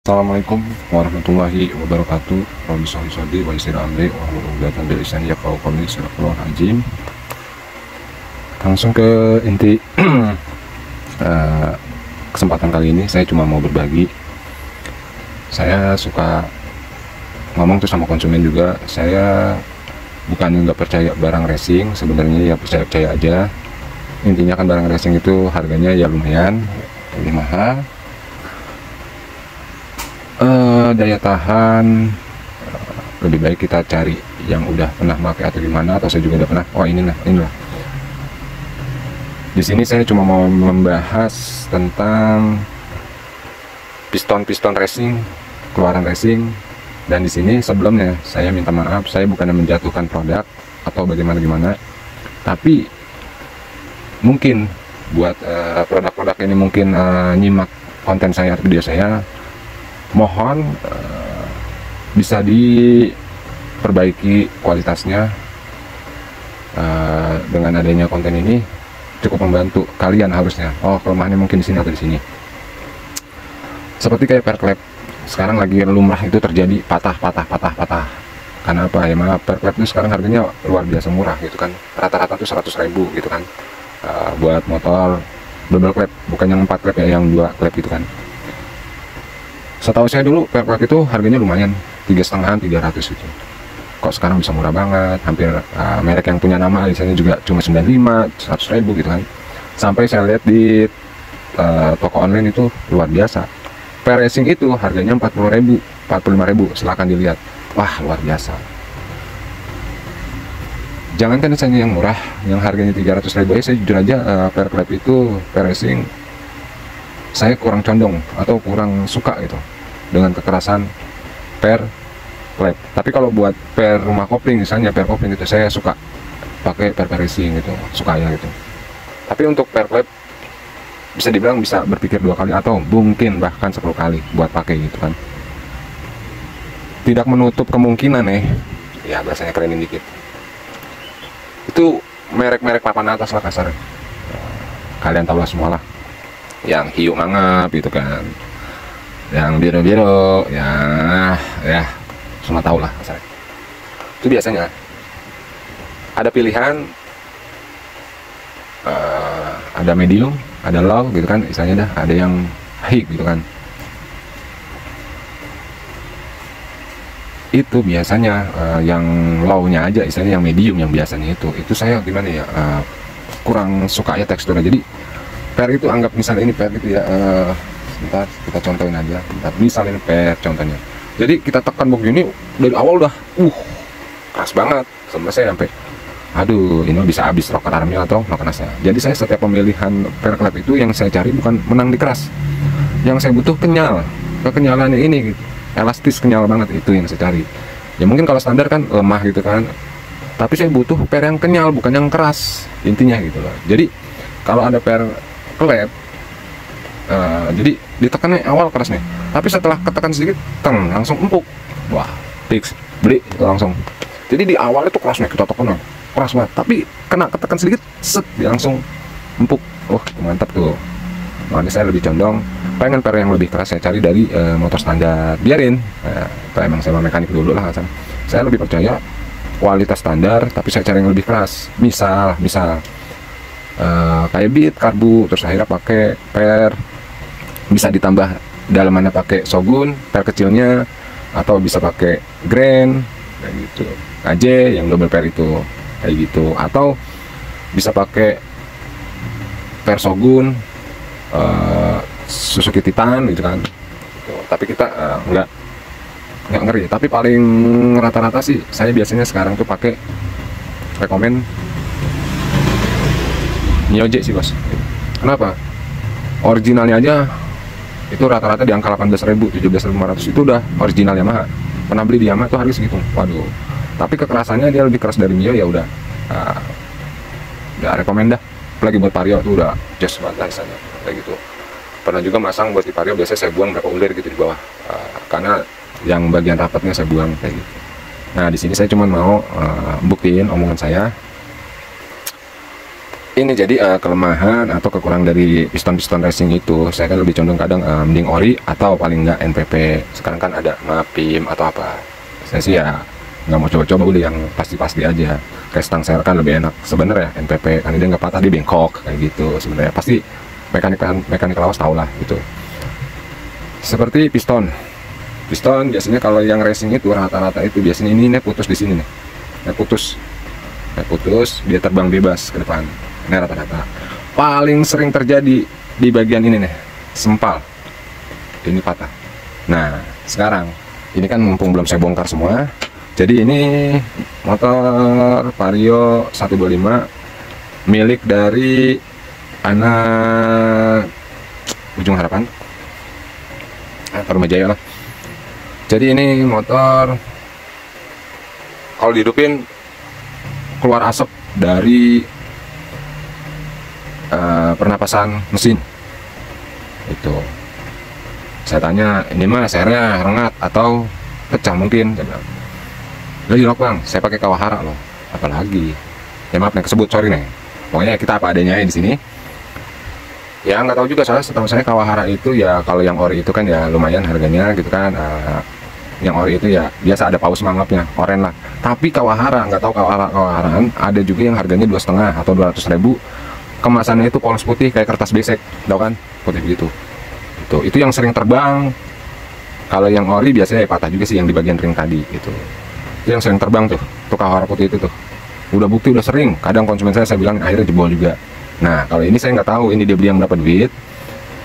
Assalamualaikum warahmatullahi wabarakatuh. Rabbi sholli sholli wa yassir amri wahlul 'uqdatam min lisani yafqahu qawli. Bismillahirrahmanirrahim. Langsung ke inti eh, kesempatan kali ini saya cuma mau berbagi. Saya suka ngomong tuh sama konsumen juga. Saya bukan nggak percaya barang racing, sebenarnya ya percaya aja. Intinya kan barang racing itu harganya ya lumayan lebih mahal. Daya tahan lebih baik kita cari yang udah pernah pakai atau gimana, atau saya juga udah pernah. Oh inilah. Di sini saya cuma mau membahas tentang piston racing, keluaran racing. Dan di sini sebelumnya saya minta maaf, saya bukan menjatuhkan produk atau bagaimana, tapi mungkin buat produk-produk ini mungkin nyimak konten saya atau video saya, mohon bisa diperbaiki kualitasnya. Dengan adanya konten ini cukup membantu kalian harusnya. Oh, kelemahannya mungkin di sini atau di sini. Seperti kayak per klep sekarang lagi lumrah itu terjadi patah. Karena apa ya, maaf, per klep itu sekarang harganya luar biasa murah gitu kan. Rata-rata tuh 100.000 gitu kan. Buat motor double klep, bukan yang 4 klep ya, yang 2 klep gitu kan. Setahu saya dulu per klep itu harganya lumayan 3,5 300 gitu. Kok sekarang bisa murah banget, hampir merek yang punya nama di sana juga cuma 95 100.000 gitu kan. Sampai saya lihat di toko online itu luar biasa. Per racing itu harganya 40.000 45.000, silakan dilihat. Wah, luar biasa. Jangankan misalnya yang murah, yang harganya 300.000 ya, saya jujur aja per klep itu per racing saya kurang condong atau kurang suka gitu dengan kekerasan per klep. Tapi kalau buat per rumah kopling misalnya, per kopling itu saya suka pakai per racing gitu, suka ya gitu. Tapi untuk per klep bisa dibilang bisa berpikir 2 kali atau mungkin bahkan 10 kali buat pakai gitu kan. Tidak menutup kemungkinan ya bahasanya kerenin dikit, itu merek-merek papan atas lah kasar, kalian tahu lah semua lah, yang hiu mangap gitu kan, yang biru ya semua tahu lah kasar. Itu biasanya ada pilihan, ada medium, ada low gitu kan, istilahnya dah, ada yang high gitu kan. Itu biasanya yang low-nya aja, istilahnya yang medium, yang biasanya itu saya gimana ya, kurang suka ya teksturnya. Jadi per itu anggap misalnya ini per gitu ya, sebentar kita contohin aja, misalnya ini per contohnya. Jadi kita tekan begini dari awal udah keras banget, sampai saya sampai aduh ini bisa habis rocker army atau lokanasnya. Jadi saya setiap pemilihan per klep itu yang saya cari bukan menang di keras, yang saya butuh kenyal, kekenyalannya ini gitu, elastis, kenyal banget, itu yang saya cari. Ya mungkin kalau standar kan lemah gitu kan, tapi saya butuh per yang kenyal, bukan yang keras, intinya gitu loh. Jadi kalau ada per klep, jadi ditekannya awal keras nih, tapi setelah ketekan sedikit langsung empuk. Wah, fix beli langsung. Jadi di awal itu keras nih, kita tekan keras banget, tapi kena ketekan sedikit set dia langsung empuk. Mantap tuh. Makanya saya lebih condong pengen per yang lebih keras, saya cari dari motor standar. Biarin kalau emang saya mekanik dulu lah kan. Saya lebih percaya kualitas standar, tapi saya cari yang lebih keras. Misal kayak Beat, Karbu, terus akhirnya pakai per, bisa ditambah dalamannya pakai Shogun per kecilnya, atau bisa pakai Grand kayak gitu, KJ yang double per itu kayak gitu, atau bisa pakai per Shogun, Suzuki Titan gitu kan gitu. Tapi kita nggak ngeri, tapi paling rata-rata sih saya biasanya sekarang tuh pakai rekomen Nioje sih bos. Kenapa? Originalnya aja itu rata-rata di angka 18.000, 17.500 itu udah original Yamaha. Pernah beli di Yamaha tuh harga segitu. Waduh. Tapi kekerasannya dia lebih keras dari Mio, ya udah rekomend dah. Apalagi buat Vario tuh udah just banget lah kayak gitu. Pernah juga masang buat di Vario, biasanya saya buang berapa ulir gitu di bawah, karena yang bagian rapatnya saya buang kayak gitu. Nah di sini saya cuma mau buktiin omongan saya. Ini jadi kelemahan atau kekurangan dari piston-piston racing itu, saya kan lebih condong kadang mending ori atau paling nggak NPP. Sekarang kan ada Mapim atau apa. Saya sih ya nggak mau coba-coba, udah yang pasti-pasti aja. Kayak stang serre kan lebih enak sebenarnya NPP, kan dia nggak patah, dia bengkok kayak gitu. Sebenarnya pasti mekanik lawas tau lah gitu. Seperti piston biasanya kalau yang racing itu rata-rata itu biasanya ini putus di sini nih, putus dia terbang bebas ke depan. Ini rata-rata paling sering terjadi di bagian ini nih, sempal ini patah. Nah sekarang ini kan mumpung belum saya bongkar semua, jadi ini motor Vario 125 milik dari anak Ujung Harapan atau Rumah Jaya lah. Jadi ini motor kalau dihidupin keluar asap dari pernapasan mesin itu. Saya tanya, ini mah sernya rengat atau pecah mungkin? Saya bilang, "Loh bang, saya pakai Kawahara loh." Apalagi ya maaf nih kesebut, sorry nih, pokoknya kita apa adanya di sini ya. Nggak tahu juga, soalnya setahu saya Kawahara itu ya kalau yang ori itu kan ya lumayan harganya gitu kan. Yang ori itu ya biasa ada paus mangapnya, oren lah. Tapi Kawahara, nggak tahu Kawaharaan ada juga yang harganya 2,5 atau 200.000. Kemasannya itu polos putih kayak kertas besek, tahu kan, putih begitu. Itu yang sering terbang. Kalau yang ori biasanya patah juga sih yang di bagian ring tadi gitu. Itu yang sering terbang tuh Kawahara putih itu tuh. Udah bukti, udah sering. Kadang konsumen saya bilang akhirnya jebol juga. Nah kalau ini saya nggak tahu ini dia beli yang berapa duit.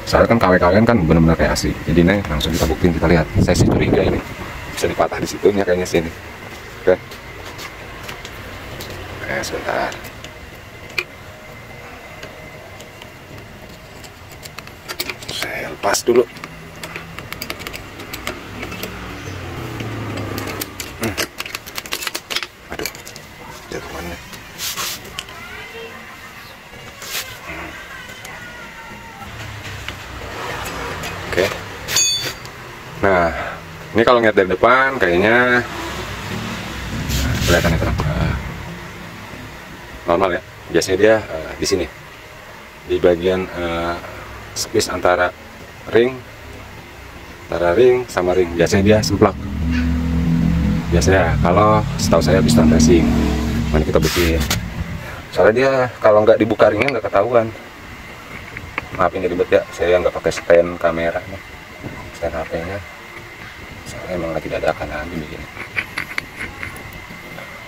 Soalnya kan KW-KW kan benar-benar kayak asli. Jadi nih langsung kita buktiin, kita lihat. Saya sih curiga ini bisa dipatah di situnya kayaknya sini. Oke. Sebentar. Saya lepas dulu. Aduh, jatuh mana? Oke. Nah, ini kalau ngeliat dari depan kayaknya kelihatan itu normal ya. Biasanya dia di sini, di bagian space antara ring sama ring. Biasanya dia semplak. Biasanya kalau setahu saya piston racing. Mari kita bersihin. Soalnya dia kalau nggak dibuka ringnya nggak ketahuan. Maaf ini ribet ya, saya nggak pakai stand kamera nih, stand HP-nya. Soalnya emang lagi dadakan aja begini.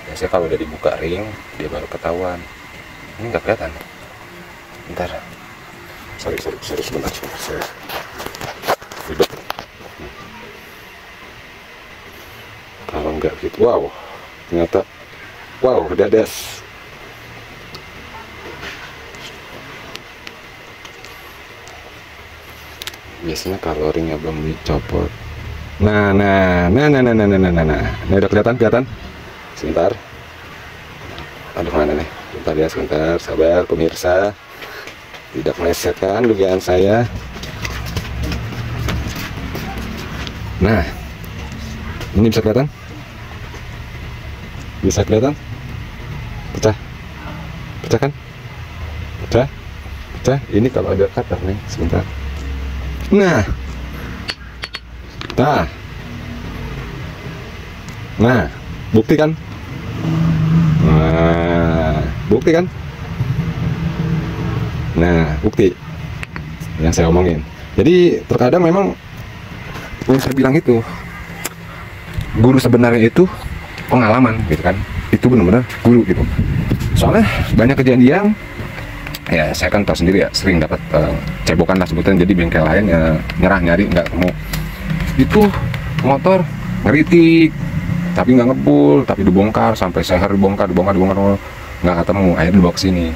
Biasanya kalau udah dibuka ring, dia baru ketahuan. Ini nggak kelihatan. Bentar. Sorry sebentar. Saya ribet. Kalau nggak gitu, wow, ternyata, wow, udah des. Biasanya kalau ringnya belum dicopot. Nah, ini udah kelihatan. Sebentar. Aduh, mana nih? Bentar ya, sebentar, sabar pemirsa. Tidak melesetkan dugaan saya. Nah, ini bisa kelihatan? Bisa kelihatan? Pecah kan? Pecah. Ini kalau ada cutter nih, sebentar. Nah, bukti kan? Nah, bukti yang saya omongin. Jadi terkadang memang yang saya bilang itu, guru sebenarnya itu pengalaman gitu kan. Itu benar-benar guru gitu. Soalnya banyak kejadian. Ya saya kan tahu sendiri ya, sering dapat cebokan lah sebutan. Jadi bengkel lain nyari nggak ketemu. Itu motor ngeritik tapi nggak ngebul, tapi dibongkar sampai seher, dibongkar nggak ketemu, akhirnya dibawa ke sini.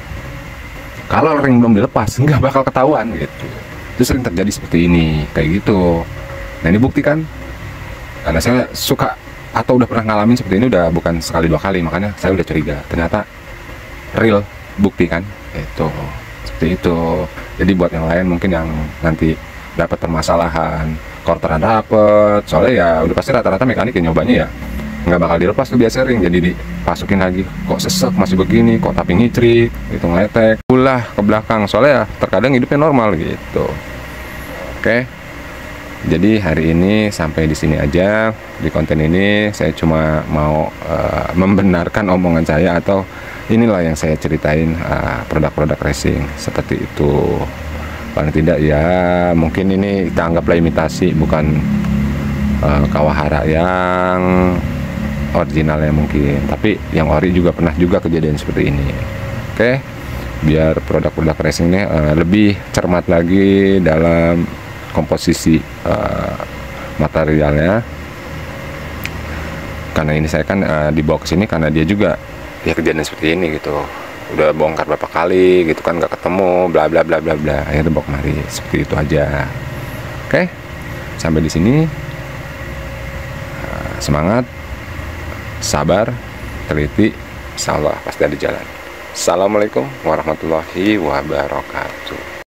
Kalau ring belum dilepas nggak bakal ketahuan gitu. Itu sering terjadi seperti ini kayak gitu. Nah ini bukti kan, karena saya suka atau udah pernah ngalamin seperti ini udah bukan sekali dua kali, makanya saya udah curiga ternyata real, bukti kan. Itu seperti itu. Jadi buat yang lain mungkin yang nanti dapat permasalahan, korteran dapet, soalnya ya udah pasti rata-rata mekanik yang nyobanya ya nggak bakal dilepas tuh biasa ring, jadi dipasukin lagi, kok sesek masih begini, kok tapi ngicrik itu ngeletek ulah ke belakang, soalnya ya terkadang hidupnya normal gitu. Oke, jadi hari ini sampai di sini aja. Di konten ini saya cuma mau membenarkan omongan saya, atau inilah yang saya ceritain, produk-produk racing seperti itu. Paling tidak ya mungkin ini kita anggaplah imitasi, bukan Kawahara yang originalnya mungkin, tapi yang ori juga pernah juga kejadian seperti ini. Oke, biar produk-produk racing ini lebih cermat lagi dalam komposisi materialnya. Karena ini saya kan dibawa ke sini karena dia juga ya kejadian seperti ini gitu, udah bongkar berapa kali gitu kan, nggak ketemu, bla bla bla bla bla, akhirnya bawa kemari, seperti itu aja. Oke, sampai di sini. Semangat, sabar, teliti, insya Allah pasti ada jalan. Assalamualaikum warahmatullahi wabarakatuh.